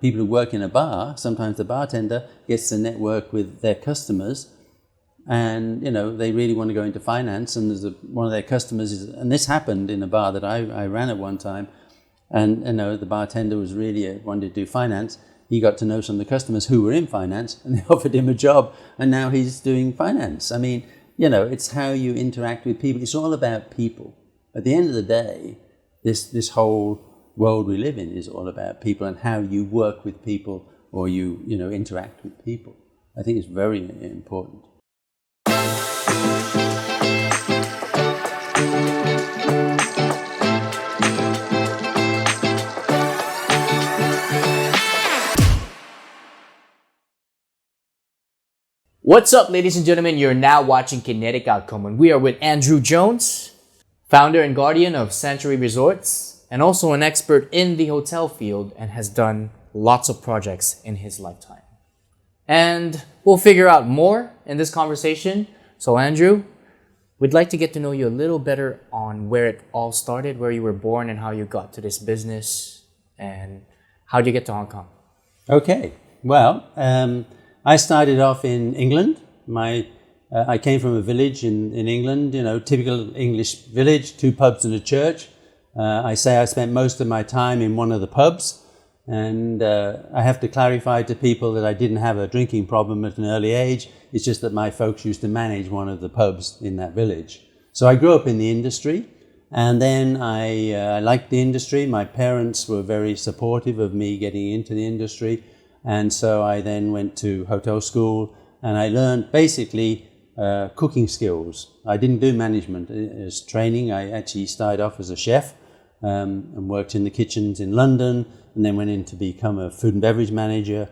people who work in a bar, sometimes the bartender gets to network with their customers, and they really want to go into finance, and there's one of their customers and this happened in a bar that I ran at one time, and the bartender was really wanted to do finance. He got to know some of the customers who were in finance, and they offered him a job, and now he's doing finance. I mean, it's how you interact with people. It's all about people. At the end of the day, this whole world we live in is all about people and how you work with people, or you interact with people. I think it's very important. What's up, ladies and gentlemen? You're now watching Kinetic Outcome, and we are with Andrew Jones, founder and guardian of Sanctuary Resorts, and also an expert in the hotel field, and has done lots of projects in his lifetime. And we'll figure out more in this conversation. So Andrew, we'd like to get to know you a little better on where it all started, where you were born and how you got to this business, and how did you get to Hong Kong? Okay, well, I started off in England. I came from a village in England, typical English village, 2 pubs and a church. I spent most of my time in one of the pubs, and I have to clarify to people that I didn't have a drinking problem at an early age. It's just that my folks used to manage one of the pubs in that village. So I grew up in the industry, and then I liked the industry. My parents were very supportive of me getting into the industry. And so I then went to hotel school, and I learned basically cooking skills. I didn't do management as training. I actually started off as a chef and worked in the kitchens in London, and then went in to become a food and beverage manager.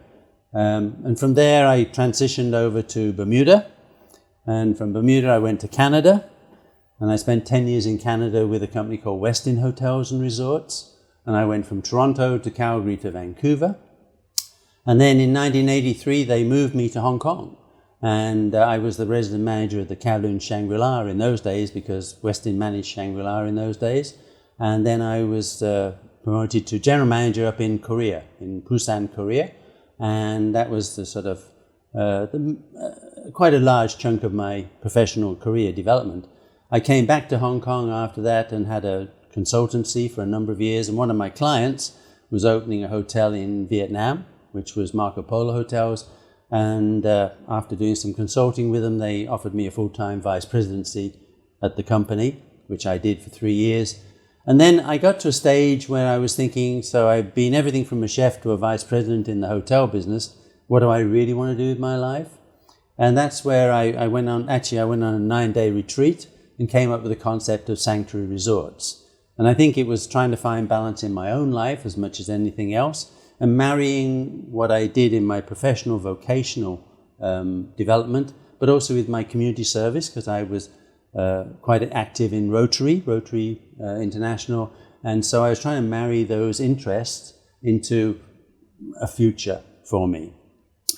And from there I transitioned over to Bermuda, and from Bermuda I went to Canada, and I spent 10 years in Canada with a company called Westin Hotels and Resorts. And I went from Toronto to Calgary to Vancouver. And then in 1983, they moved me to Hong Kong. And I was the resident manager of the Kowloon Shangri-La in those days, because Westin managed Shangri-La in those days. And then I was promoted to general manager up in Korea, in Busan, Korea. And that was the sort of quite a large chunk of my professional career development. I came back to Hong Kong after that and had a consultancy for a number of years. And one of my clients was opening a hotel in Vietnam, which was Marco Polo Hotels, and after doing some consulting with them, they offered me a full-time vice presidency at the company, which I did for 3 years. And then I got to a stage where I was thinking, so I've been everything from a chef to a vice president in the hotel business. What do I really want to do with my life? And that's where I went on a 9-day retreat and came up with the concept of Sanctuary Resorts. And I think it was trying to find balance in my own life as much as anything else, and marrying what I did in my professional, vocational development, but also with my community service, because I was quite active in Rotary International. And so I was trying to marry those interests into a future for me.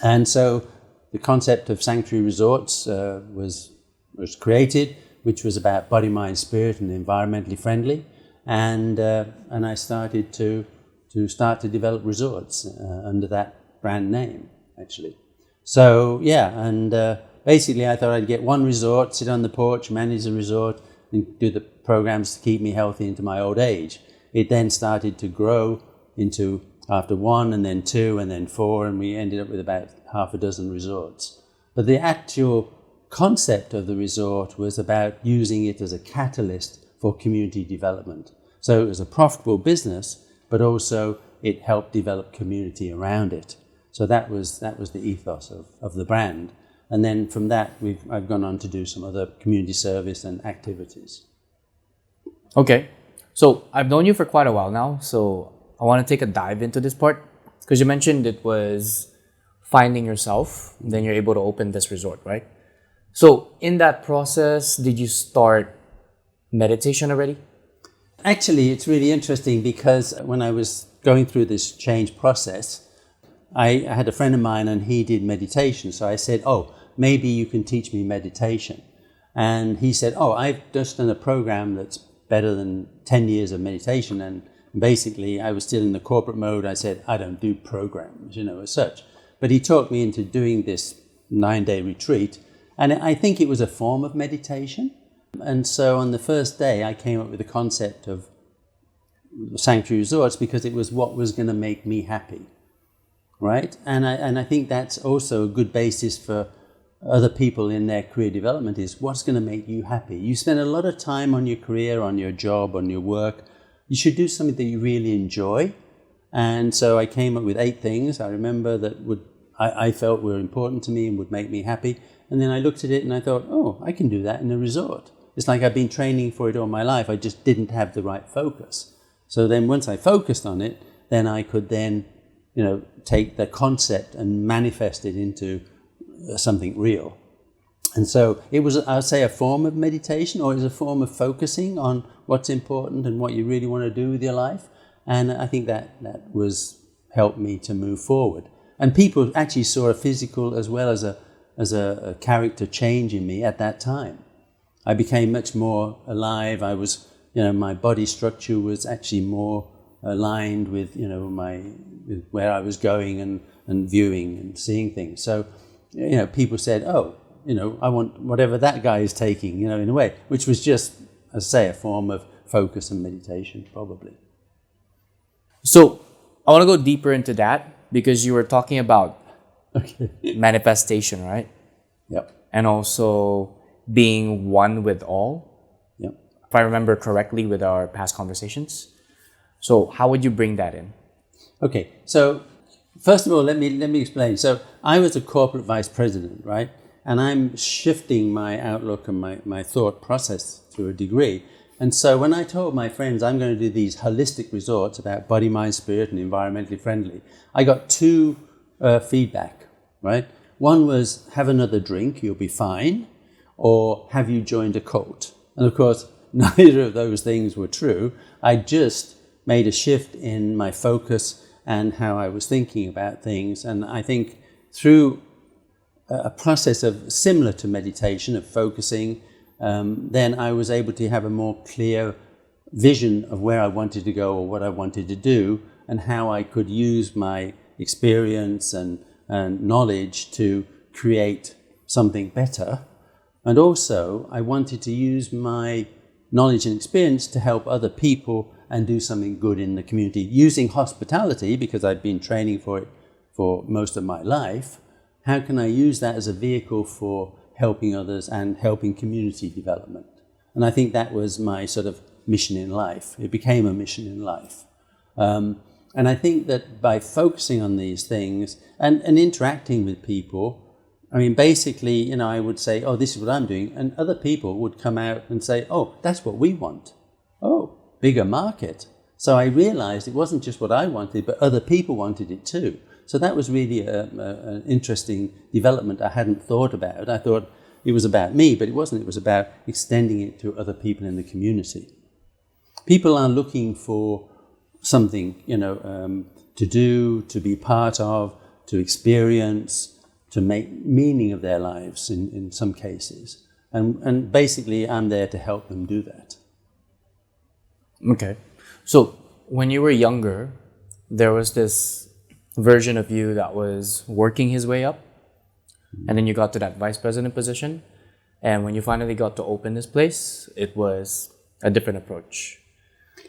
And so the concept of Sanctuary Resorts was created, which was about body, mind, spirit, and environmentally friendly. And I started to develop resorts under that brand name, actually. So, yeah, and basically I thought I'd get one resort, sit on the porch, manage the resort, and do the programs to keep me healthy into my old age. It then started to grow into, after 1, and then 2, and then 4, and we ended up with about half a dozen resorts. But the actual concept of the resort was about using it as a catalyst for community development. So it was a profitable business, but also it helped develop community around it. So that was the ethos of the brand. And then from that, I've gone on to do some other community service and activities. Okay, so I've known you for quite a while now, so I want to take a dive into this part, because you mentioned it was finding yourself, then you're able to open this resort, right? So in that process, did you start meditation already? Actually, it's really interesting, because when I was going through this change process, I had a friend of mine and he did meditation. So I said, oh, maybe you can teach me meditation. And he said, oh, I've just done a program that's better than 10 years of meditation. And Basically, I was still in the corporate mode. I said, I don't do programs, as such. But he talked me into doing this 9-day retreat. And I think it was a form of meditation. And so on the first day, I came up with the concept of sanctuary resorts because it was what was going to make me happy, right? And I think that's also a good basis for other people in their career development is what's going to make you happy. You spend a lot of time on your career, on your job, on your work. You should do something that you really enjoy. And so I came up with 8 things I remember that I felt were important to me and would make me happy. And then I looked at it and I thought, oh, I can do that in a resort. It's like I've been training for it all my life. I just didn't have the right focus. So then once I focused on it, then I could then, take the concept and manifest it into something real. And so it was, I would say, a form of meditation, or it was a form of focusing on what's important and what you really want to do with your life. And I think that was helped me to move forward. And people actually saw a physical as well as a character change in me at that time. I became much more alive. I was, my body structure was actually more aligned with, with where I was going and viewing and seeing things. So, people said, oh, I want whatever that guy is taking, in a way, which was just, as I say, a form of focus and meditation, probably. So I want to go deeper into that because you were talking about manifestation, right? Yep. And also being one with all. Yep. If I remember correctly with our past conversations. So how would you bring that in? Okay, so first of all, let me explain. So I was a corporate vice president, right? And I'm shifting my outlook and my thought process to a degree. And so when I told my friends I'm going to do these holistic resorts about body, mind, spirit, and environmentally friendly, I got 2 feedback, right? One was, have another drink, you'll be fine. Or have you joined a cult? And of course, neither of those things were true. I just made a shift in my focus and how I was thinking about things. And I think through a process of similar to meditation, of focusing, then I was able to have a more clear vision of where I wanted to go or what I wanted to do and how I could use my experience and knowledge to create something better. And also, I wanted to use my knowledge and experience to help other people and do something good in the community, using hospitality, because I've been training for it for most of my life. How can I use that as a vehicle for helping others and helping community development? And I think that was my sort of mission in life. It became a mission in life. And I think that by focusing on these things and interacting with people, I mean, basically, I would say, oh, this is what I'm doing. And other people would come out and say, oh, that's what we want. Oh, bigger market. So I realized it wasn't just what I wanted, but other people wanted it too. So that was really an interesting development I hadn't thought about. I thought it was about me, but it wasn't. It was about extending it to other people in the community. People are looking for something, to do, to be part of, to experience, to make meaning of their lives in some cases. And basically, I'm there to help them do that. Okay. So when you were younger, there was this version of you that was working his way up. And then you got to that vice president position. And when you finally got to open this place, it was a different approach.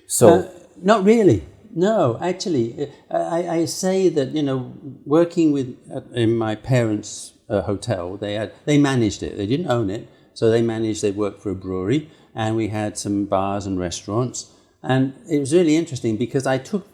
So not really. No, actually, I say that, working in my parents' hotel, they managed it. They didn't own it. So they worked for a brewery, and we had some bars and restaurants. And it was really interesting because I took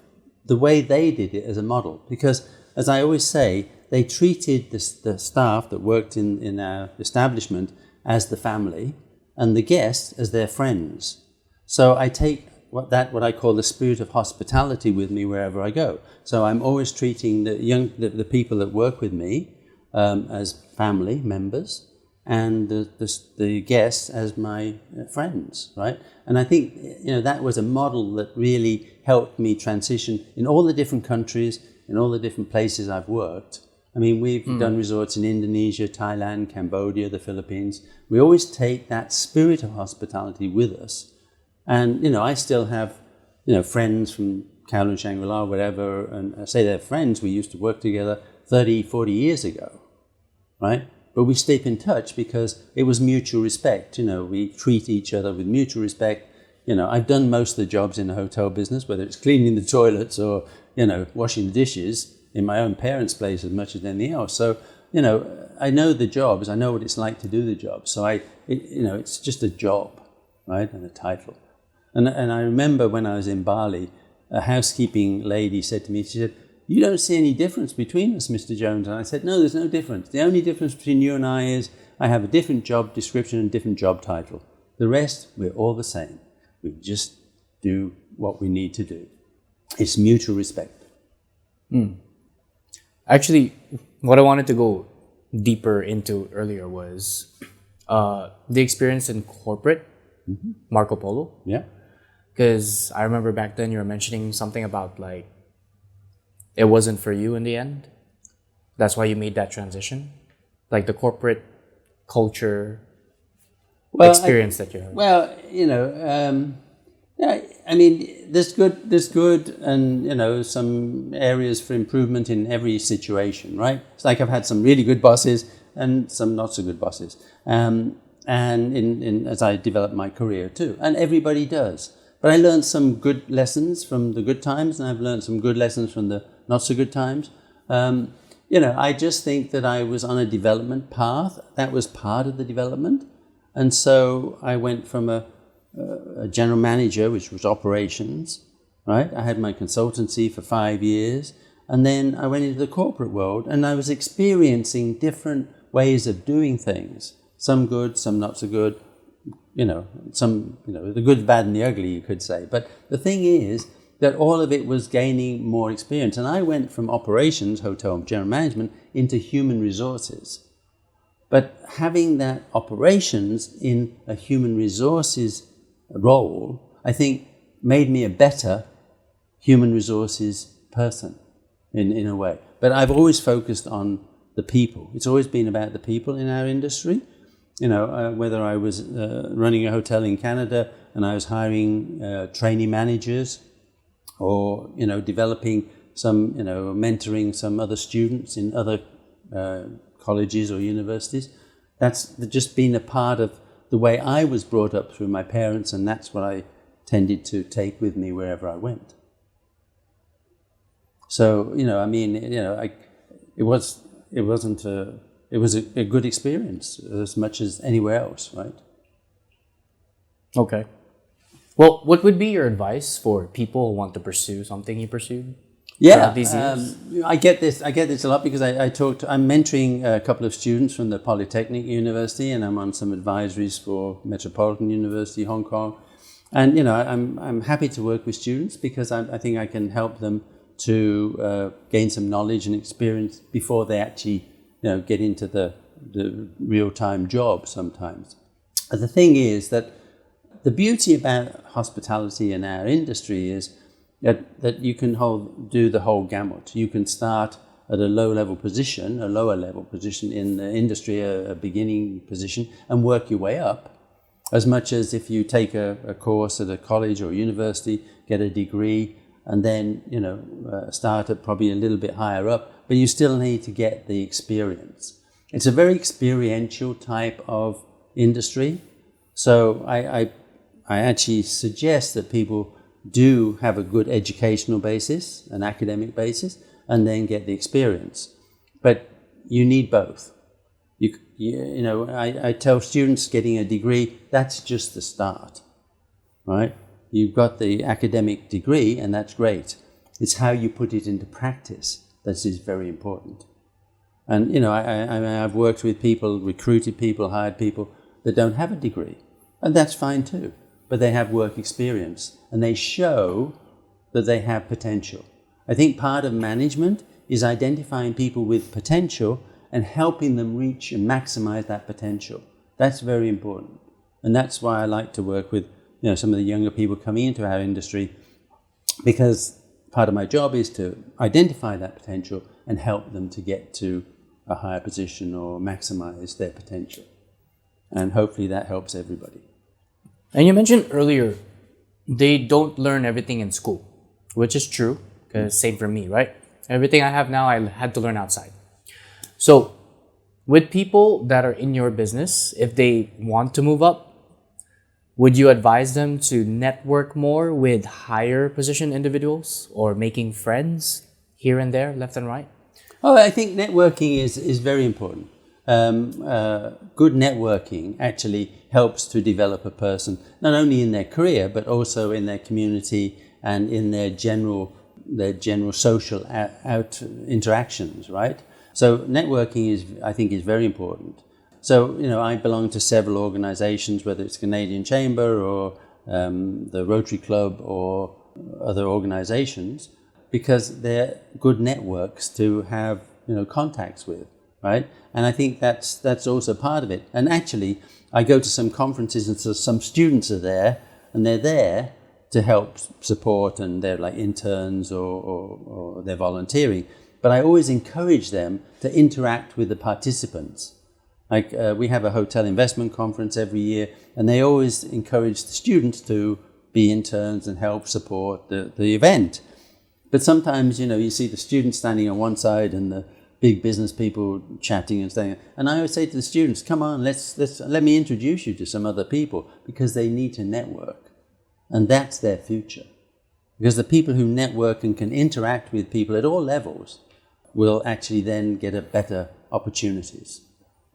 the way they did it as a model. Because, as I always say, they treated the staff that worked in our establishment as the family and the guests as their friends. So I take what I call the spirit of hospitality with me wherever I go. So I'm always treating the people that work with me as family members, and the guests as my friends, right? And I think that was a model that really helped me transition in all the different countries, in all the different places I've worked. I mean, we've done resorts in Indonesia, Thailand, Cambodia, the Philippines. We always take that spirit of hospitality with us. And, I still have friends from Kowloon, Shangri-La, whatever, and I say they're friends, we used to work together 30, 40 years ago, right? But we stay in touch because it was mutual respect. We treat each other with mutual respect. I've done most of the jobs in the hotel business, whether it's cleaning the toilets or, washing the dishes in my own parents' place as much as anything else. So, I know the jobs. I know what it's like to do the job. So it's just a job, right? And a title. And I remember when I was in Bali, a housekeeping lady said to me, she said, "You don't see any difference between us, Mr. Jones." And I said, "No, there's no difference. The only difference between you and I is I have a different job description and different job title. The rest, we're all the same. We just do what we need to do. It's mutual respect." Actually, what I wanted to go deeper into earlier was the experience in corporate, Marco Polo. Yeah. Because I remember back then you were mentioning something about like, it wasn't for you in the end. That's why you made that transition. Like the corporate culture experience that you had. Well, yeah, I mean, there's good and, some areas for improvement in every situation, right? It's like I've had some really good bosses and some not so good bosses. And as I developed my career too. And everybody does. But I learned some good lessons from the good times, and I've learned some good lessons from the not so good times. I just think that I was on a development path. That was part of the development. And so I went from a general manager, which was operations, right? I had my consultancy for 5 years. And then I went into the corporate world, and I was experiencing different ways of doing things. Some good, some not so good. The good, bad, and the ugly, you could say. But the thing is that all of it was gaining more experience. And I went from operations, hotel general management, into human resources. But having that operations in a human resources role, I think, made me a better human resources person in a way. But I've always focused on the people. It's always been about the people in our industry. Whether I was running a hotel in Canada and I was hiring trainee managers or, developing some, mentoring some other students in other colleges or universities. That's just been a part of the way I was brought up through my parents, and that's what I tended to take with me wherever I went. So, it was a good experience as much as anywhere else, right? Okay. Well, what would be your advice for people who want to pursue something you pursued? Yeah, these years? I get this a lot because I'm mentoring a couple of students from the Polytechnic University, and I'm on some advisories for Metropolitan University, Hong Kong. And, I'm happy to work with students because I think I can help them to gain some knowledge and experience before they actually get into the real-time job sometimes. But the thing is that the beauty about hospitality in our industry is that you can do the whole gamut. You can start at a lower level position in the industry, a beginning position, and work your way up. As much as if you take a course at a college or university, get a degree, and then start at probably a little bit higher up, but you still need to get the experience. It's a very experiential type of industry, so I actually suggest that people do have a good educational basis, an academic basis, and then get the experience. But you need both. I tell students getting a degree, that's just the start, right? You've got the academic degree, and that's great. It's how you put it into practice that is very important. And, I've worked with people, recruited people, hired people that don't have a degree, and that's fine too. But they have work experience, and they show that they have potential. I think part of management is identifying people with potential and helping them reach and maximize that potential. That's very important. And that's why I like to work with some of the younger people coming into our industry, because part of my job is to identify that potential and help them to get to a higher position or maximize their potential. And hopefully that helps everybody. And you mentioned earlier they don't learn everything in school, which is true, because same for me, right? Everything I have now, I had to learn outside. So with people that are in your business, if they want to move up, would you advise them to network more with higher position individuals or making friends here and there, left and right? Oh, I think networking is very important. Good networking actually helps to develop a person, not only in their career, but also in their community and in their general social interactions, right? So networking I think is very important. So, I belong to several organizations, whether it's Canadian Chamber or the Rotary Club or other organizations, because they're good networks to have, contacts with, right? And I think that's also part of it. And actually, I go to some conferences and so some students are there, and they're there to help support, and they're like interns or they're volunteering. But I always encourage them to interact with the participants. Like we have a hotel investment conference every year, and they always encourage the students to be interns and help support the event. But sometimes, you see the students standing on one side and the big business people chatting and saying, and I always say to the students, come on, let me introduce you to some other people, because they need to network. And that's their future. Because the people who network and can interact with people at all levels will actually then get a better opportunities.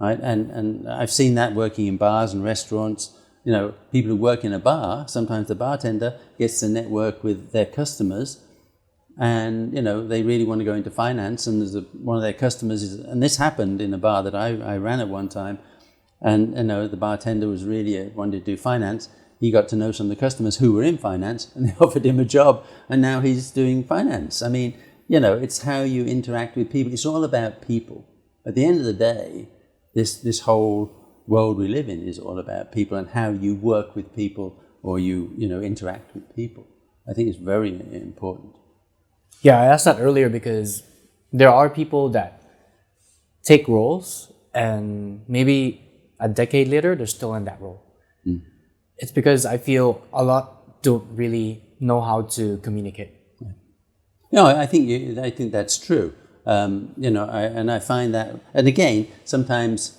Right? And I've seen that working in bars and restaurants. People who work in a bar, sometimes the bartender gets to network with their customers, and they really want to go into finance, and there's one of their customers and this happened in a bar that I ran at one time, and the bartender was really wanted to do finance. He got to know some of the customers who were in finance, and they offered him a job, and now he's doing finance. I mean, it's how you interact with people. It's all about people. At the end of the day, this whole world we live in is all about people and how you work with people, or you interact with people. I think it's very important. Yeah, I asked that earlier because there are people that take roles and maybe a decade later they're still in that role. Mm. It's because I feel a lot don't really know how to communicate. No, I think that's true. I find that, and again, sometimes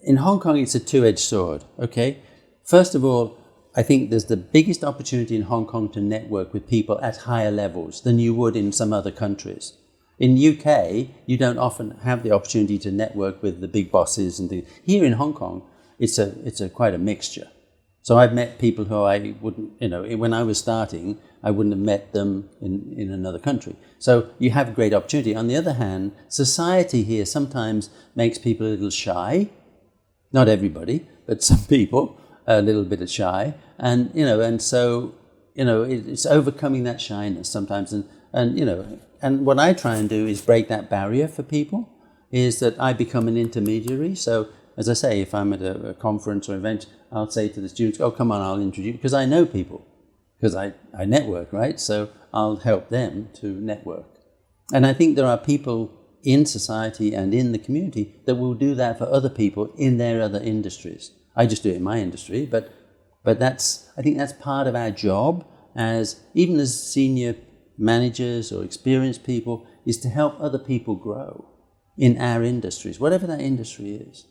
in Hong Kong it's a two-edged sword. Okay, first of all, I think there's the biggest opportunity in Hong Kong to network with people at higher levels than you would in some other countries. In UK, you don't often have the opportunity to network with the big bosses and things. Here in Hong Kong, it's quite a mixture. So I've met people who I wouldn't, when I was starting, I wouldn't have met them in another country. So you have a great opportunity. On the other hand, society here sometimes makes people a little shy. Not everybody, but some people a little bit shy. And so it's overcoming that shyness sometimes. And what I try and do is break that barrier for people, is that I become an intermediary. So as I say, if I'm at a conference or event, I'll say to the students, oh, come on, I'll introduce you, because I know people, because I network, right? So I'll help them to network. And I think there are people in society and in the community that will do that for other people in their other industries. I just do it in my industry, but I think that's part of our job even as senior managers or experienced people, is to help other people grow in our industries, whatever that industry is.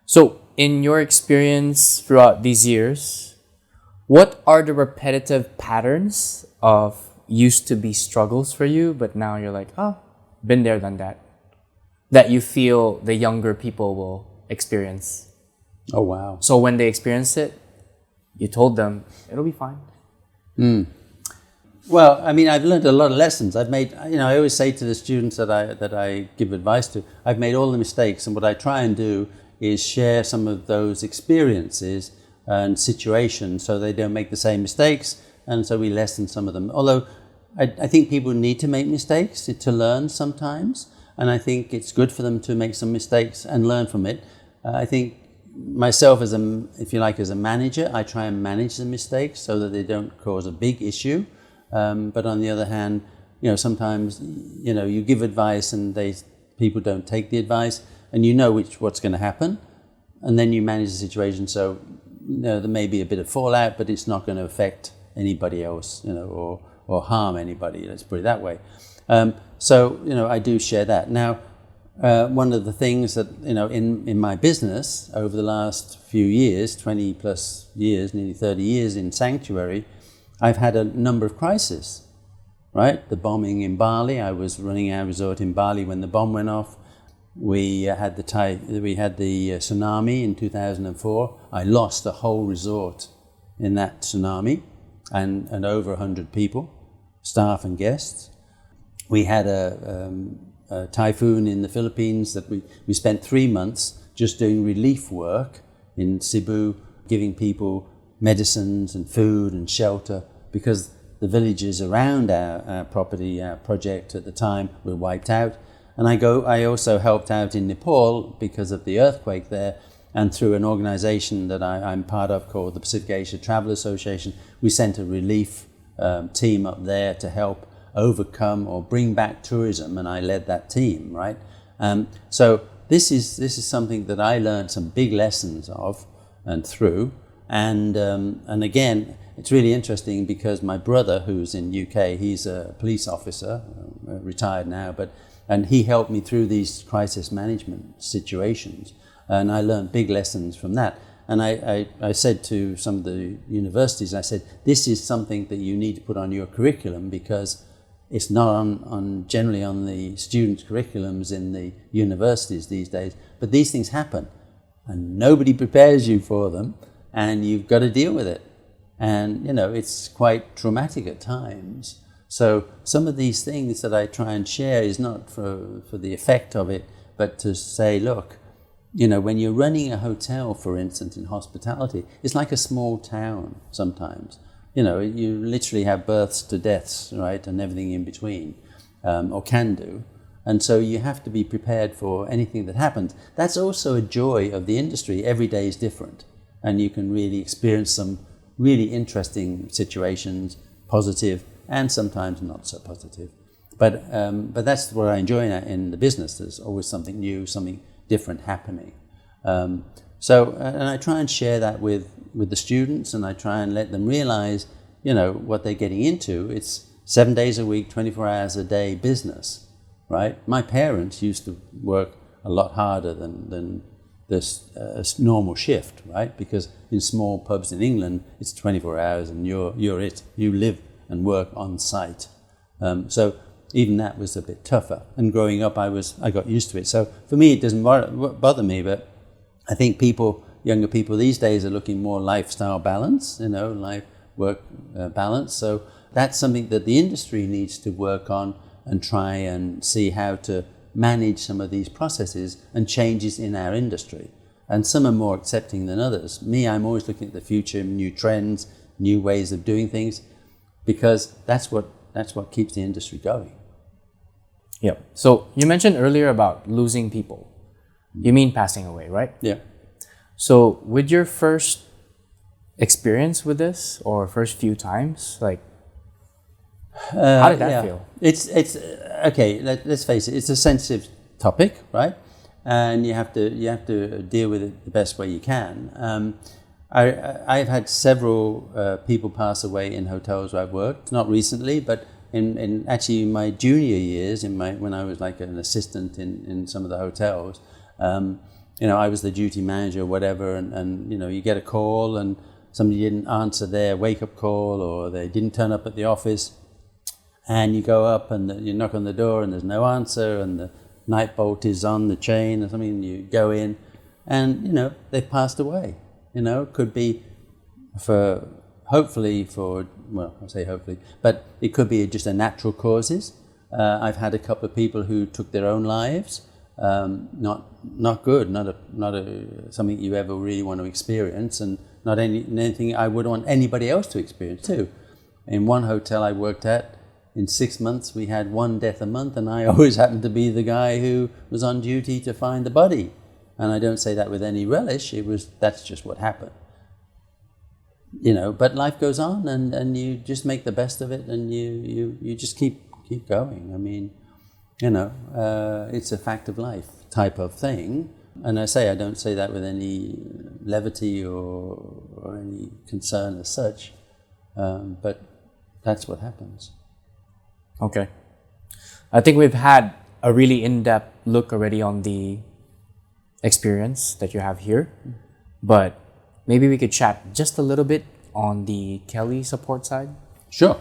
So, in your experience throughout these years, what are the repetitive patterns of used to be struggles for you, but now you're like, oh, been there, done that you feel the younger people will experience? Oh, wow. So when they experience it, you told them, it'll be fine. Mm. Well, I mean, I've learned a lot of lessons. I've made, I always say to the students that I give advice to, I've made all the mistakes, and what I try and do is share some of those experiences and situations so they don't make the same mistakes, and so we lessen some of them. Although I think people need to make mistakes to learn sometimes, and I think it's good for them to make some mistakes and learn from it. I think myself as a manager, I try and manage the mistakes so that they don't cause a big issue. But on the other hand, sometimes, you give advice and people don't take the advice, and what's going to happen, and then you manage the situation so, there may be a bit of fallout, but it's not going to affect anybody else, or harm anybody. Let's put it that way. So I do share that. Now, one of the things that in my business over the last few years, 20 plus years, nearly 30 years in sanctuary, I've had a number of crises. Right, the bombing in Bali. I was running our resort in Bali when the bomb went off. We had the tsunami in 2004. I lost the whole resort in that tsunami, and over 100 people, staff and guests. We had a typhoon in the Philippines that we spent 3 months just doing relief work in Cebu, giving people medicines and food and shelter, because the villages around our property, our project at the time, were wiped out. And I also helped out in Nepal because of the earthquake there, and through an organization that I'm part of called the 𝗶𝗃 Asia Travel Association, we sent a relief team up there to help overcome or bring back tourism, and I led that team, right? So this is something that I learned some big lessons of and through, and again, it's really interesting because my brother, who's in UK, he's a police officer, retired now, and he helped me through these crisis management situations, and I learned big lessons from that. And I said to some of the universities, I said, this is something that you need to put on your curriculum, because it's not generally on the students' curriculums in the universities these days, but these things happen, and nobody prepares you for them, and you've got to deal with it. And, it's quite traumatic at times. So some of these things that I try and share is not for the effect of it, but to say, look, when you're running a hotel, for instance, in hospitality, it's like a small town sometimes. You literally have births to deaths, right, and everything in between, or can do. And so you have to be prepared for anything that happens. That's also a joy of the industry. Every day is different, and you can really experience some really interesting situations, positive and sometimes not so positive. But that's what I enjoy in the business. There's always something new, something different happening. And I try and share that with the students, and I try and let them realize, what they're getting into. It's 7 days a week, 24 hours a day business, right? My parents used to work a lot harder than this normal shift, right? Because in small pubs in England, it's 24 hours and you're it. You live and work on site. So even that was a bit tougher. And growing up, I got used to it. So for me, it doesn't bother me, but I think younger people these days are looking more lifestyle balance, life-work balance. So that's something that the industry needs to work on and try and see how to manage some of these processes and changes in our industry. And some are more accepting than others. Me, I'm always looking at the future, new trends, new ways of doing things, because that's what keeps the industry going. Yeah. So you mentioned earlier about losing people. You mean passing away, right? Yeah. So with your first experience with this, or first few times, how did that feel? It's okay. Let's face it. It's a sensitive topic, right? And you have to deal with it the best way you can. I've had several people pass away in hotels where I've worked. Not recently, but in actually my junior years, when I was like an assistant in some of the hotels. I was the duty manager or whatever, and you get a call and somebody didn't answer their wake-up call, or they didn't turn up at the office. And you go up and you knock on the door and there's no answer, and the night bolt is on the chain or something, and you go in and, they've passed away. Could be hopefully, I say hopefully, but it could be just a natural causes. I've had a couple of people who took their own lives. Not good, not something you ever really want to experience, and not anything I would want anybody else to experience too. In one hotel I worked at, in 6 months, we had one death a month, and I always happened to be the guy who was on duty to find the body. And I don't say that with any relish. That's just what happened. But life goes on, and you just make the best of it, and you just keep going. I mean, it's a fact of life type of thing. And I don't say that with any levity or any concern as such. But that's what happens. Okay. I think we've had a really in-depth look already on the experience that you have here, but maybe we could chat just a little bit on the Kelly support side. Sure.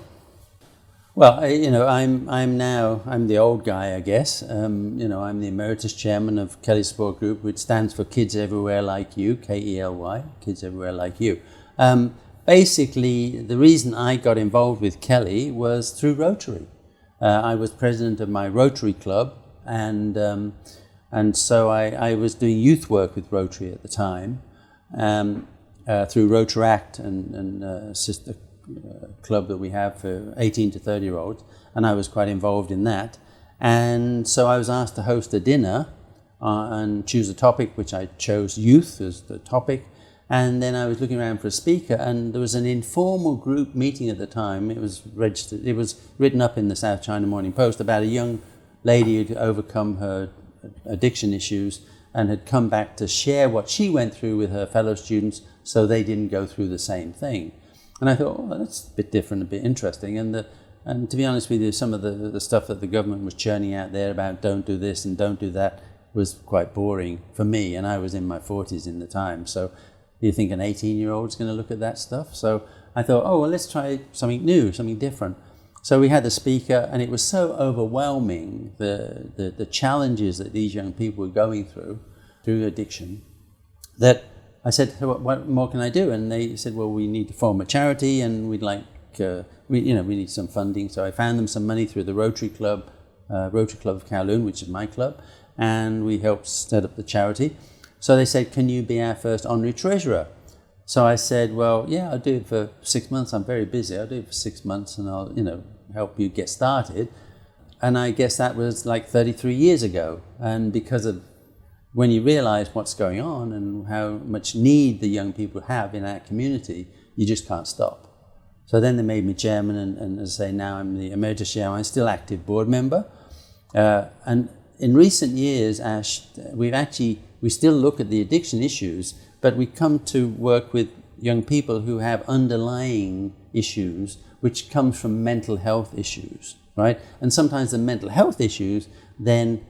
Well, I'm the old guy, I guess. I'm the emeritus chairman of 𝗪𝘗 Support Group, which stands for Kids Everywhere Like You, KELY, Kids Everywhere Like You. Basically, the reason I got involved with Kelly was through Rotary. I was president of my Rotary Club, and so I was doing youth work with Rotary at the time, through Rotaract and sister club that we have for 18 to 30-year-olds, and I was quite involved in that. And so I was asked to host a dinner and choose a topic, which I chose youth as the topic. And then I was looking around for a speaker, and there was an informal group meeting at the time. It was registered. It was written up in the South China Morning Post about a young lady who'd overcome her addiction issues and had come back to share what she went through with her fellow students, so they didn't go through the same thing. And I thought, oh, that's a bit different, a bit interesting. And to be honest with you, some of the stuff that the government was churning out there about don't do this and don't do that was quite boring for me, and I was in my 40s in the time. So you think an 18-year-old's going to look at that stuff? So I thought, oh, well, let's try something new, something different. So we had the speaker, and it was so overwhelming, the challenges that these young people were going through addiction, that I said, what more can I do? And they said, well, we need to form a charity, and we'd like, we need some funding. So I found them some money through the Rotary Club of Kowloon, which is my club, and we helped set up the charity. So they said, can you be our first honorary treasurer? So I said, well, yeah, I'll do it for 6 months. I'm very busy. I'll do it for 6 months, and I'll, help you get started. And I guess that was like 33 years ago. And because of when you realize what's going on and how much need the young people have in our community, you just can't stop. So then they made me chairman, and as I say, now I'm the emeritus chairman. I'm still active board member. And in recent years, we still look at the addiction issues, but we come to work with young people who have underlying issues, which comes from mental health issues, right? And sometimes the mental health issues then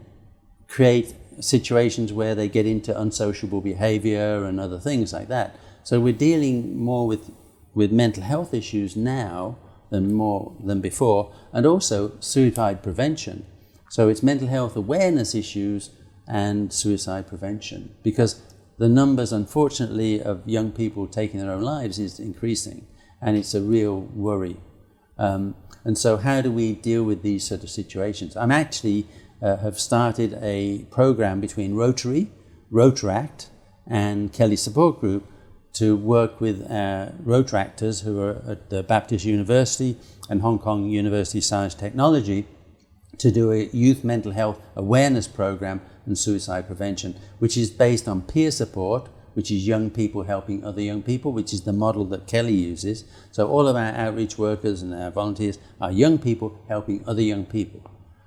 create situations where they get into unsociable behavior and other things like that. So we're dealing more with mental health issues now than before, and also suicide prevention. So it's mental health awareness issues and suicide prevention, because the numbers, unfortunately, of young people taking their own lives is increasing, and it's a real worry. And so how do we deal with these sort of situations? I'm actually have started a program between Rotary, Rotaract, and 𝗪𝘗 Support Group to work with Rotaractors who are at the Baptist University and Hong Kong University of Science and Technology to do a youth mental health awareness program and suicide prevention, which is based on peer support, which is young people helping other young people, which is the model that Kelly uses. So all of our outreach workers and our volunteers are young people helping other young people,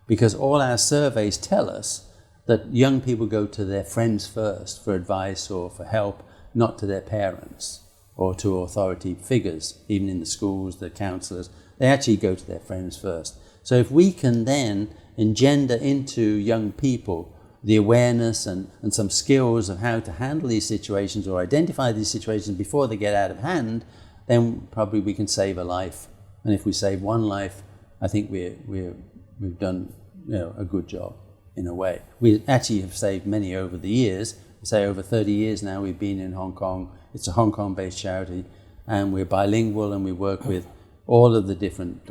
because all our surveys tell us that young people go to their friends first for advice or for help, not to their parents or to authority figures, even in the schools, the counsellors. They actually go to their friends first. So if we can then engender into young people the awareness and some skills of how to handle these situations or identify these situations before they get out of hand, then probably we can save a life. And if we save one life, I think we've done a good job in a way. We actually have saved many over the years. Say over 30 years now we've been in Hong Kong. It's a Hong Kong-based charity, and we're bilingual, and we work with all of the different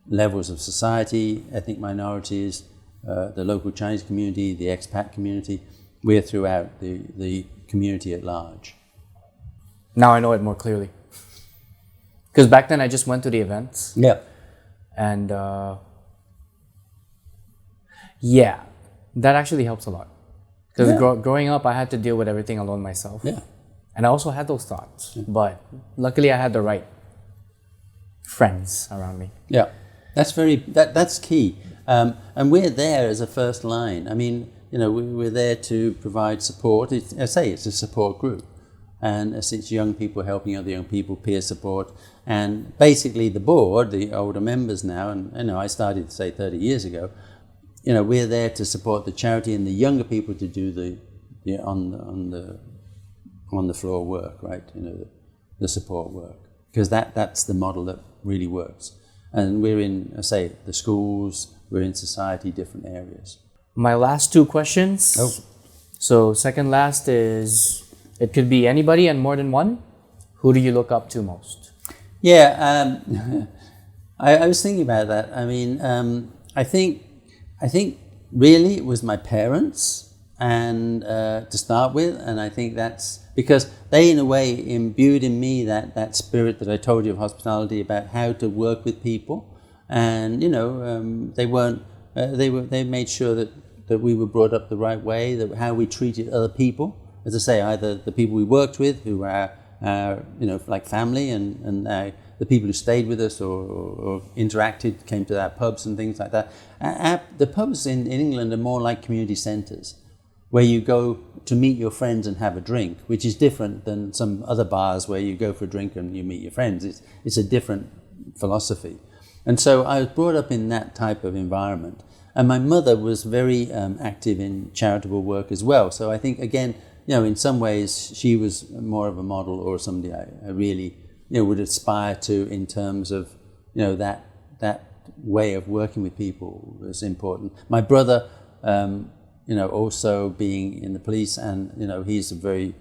levels of society, ethnic minorities, the local Chinese community, the expat community. We're throughout the community at large. Now I know it more clearly. Because back then I just went to the events. Yeah. And yeah, that actually helps a lot. Because growing up, I had to deal with everything alone myself. Yeah. And I also had those thoughts. Yeah. But luckily I had the right friends around me. Yeah. That's key. And we're there as a first line. I mean, we're there to provide support. I say it's a support group. and it's young people helping other young people, peer support. And basically the board, the older members now, and I started, say, 30 years ago, we're there to support the charity and the younger people to do the on the floor work, right? The support work, because that's the model that really works. And we're in, say, the schools, we're in society, different areas. My last two questions. Oh. So second last is, it could be anybody and more than one. Who do you look up to most? Yeah, I was thinking about that. I mean, I think really it was my parents, and to start with, and I think that's because they, in a way, imbued in me that spirit that I told you of hospitality, about how to work with people, and they made sure that we were brought up the right way, that how we treated other people, as I say, either the people we worked with, who were like family, and the people who stayed with us or interacted, came to our pubs and things like that. The pubs in England are more like community centres, where you go to meet your friends and have a drink, which is different than some other bars where you go for a drink and you meet your friends. It's a different philosophy. And so I was brought up in that type of environment. And my mother was very active in charitable work as well. So I think, again, in some ways, she was more of a model, or somebody I really, would aspire to, in terms of, that way of working with people was important. My brother, also being in the police, and, he's a very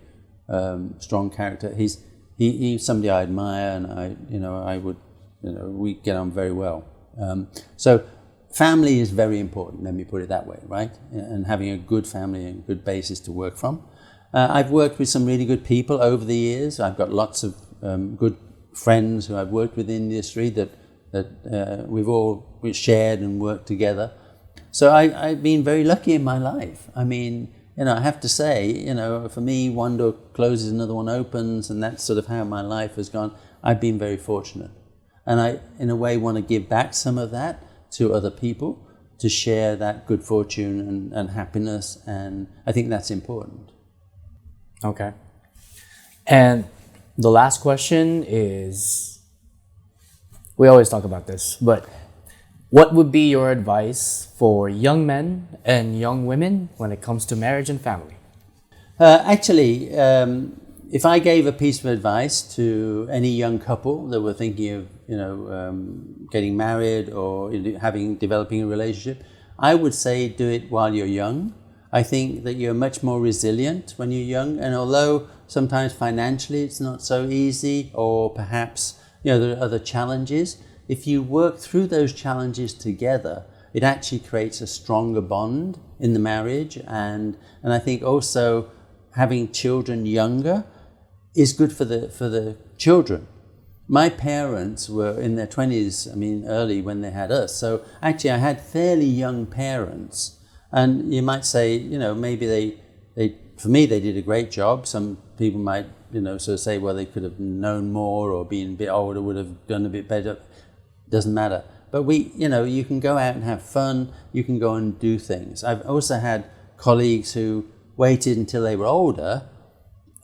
strong character. He's somebody I admire, and I would, we get on very well. So family is very important, let me put it that way, right? And having a good family and good basis to work from. I've worked with some really good people over the years. I've got lots of good friends who I've worked with in the industry that we've shared and worked together. So I've been very lucky in my life. I mean, I have to say, for me, one door closes, another one opens, and that's sort of how my life has gone. I've been very fortunate. And I, in a way, want to give back some of that to other people, to share that good fortune and happiness, and I think that's important. Okay. And the last question is, we always talk about this, but what would be your advice for young men and young women when it comes to marriage and family? Actually, if I gave a piece of advice to any young couple that were thinking of, getting married or developing a relationship, I would say do it while you're young. I think that you're much more resilient when you're young, and although sometimes financially it's not so easy, or perhaps there are other challenges, if you work through those challenges together, it actually creates a stronger bond in the marriage. And I think also having children younger is good for the children. My parents were in their 20s, early when they had us. So actually I had fairly young parents. And you might say, maybe they for me, they did a great job. Some people might, sort of say, well, they could have known more, or been a bit older, would have done a bit better. Doesn't matter. But you can go out and have fun. You can go and do things. I've also had colleagues who waited until they were older,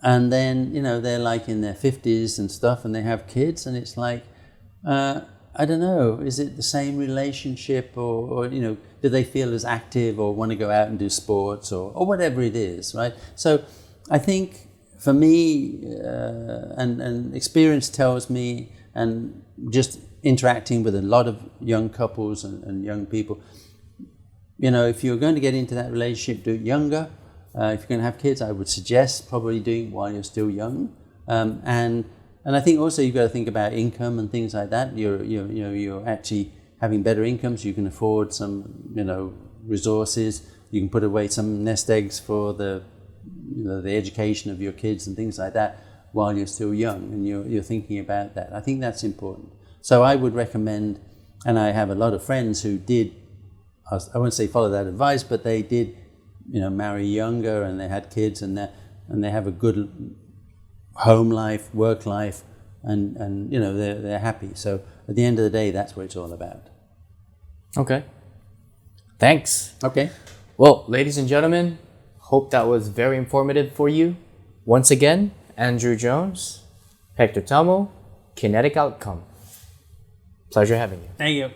and then, they're like in their 50s and stuff, and they have kids, and it's like, I don't know, is it the same relationship, or do they feel as active, or want to go out and do sports, or whatever it is, right? So I think for me, and experience tells me, and just interacting with a lot of young couples and young people, if you're going to get into that relationship, do it younger. If you're going to have kids, I would suggest probably doing it while you're still young. And I think also you've got to think about income and things like that. You're actually having better incomes. You can afford some, resources. You can put away some nest eggs for the education of your kids and things like that while you're still young, and you're thinking about that. I think that's important. So I would recommend, and I have a lot of friends who did, I won't say follow that advice, but they did, marry younger, and they had kids, and they have a good home life, work life, and they're happy. So at the end of the day, that's what it's all about. Okay. Thanks. Okay. Well, ladies and gentlemen, hope that was very informative for you once again. Andrew Jones, 𝗞𝗘𝗟𝗬 𝗫𝗏𝑘𝗏𝑘 𝗏. Pleasure having you. Thank you.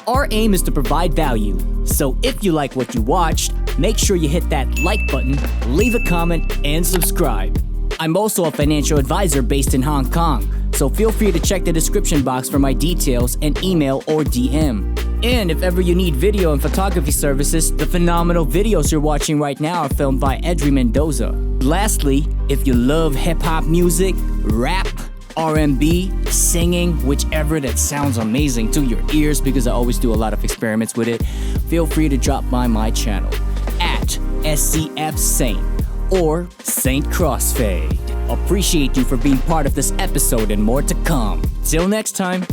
Our aim is to provide value, so if you like what you watched, make sure you hit that like button, leave a comment, and subscribe. I'm also a financial advisor based in Hong Kong, so feel free to check the description box for my details and email or DM. And if ever you need video and photography services, the phenomenal videos you're watching right now are filmed by 𝗪𝗛𝗓 Mendoza. Lastly, if you love hip-hop music, rap, R&B, singing, whichever that sounds amazing to your ears, because I always do a lot of experiments with it, feel free to drop by my channel at SCF or Saint Crossfade. Appreciate you for being part of this episode and more to come. Till next time.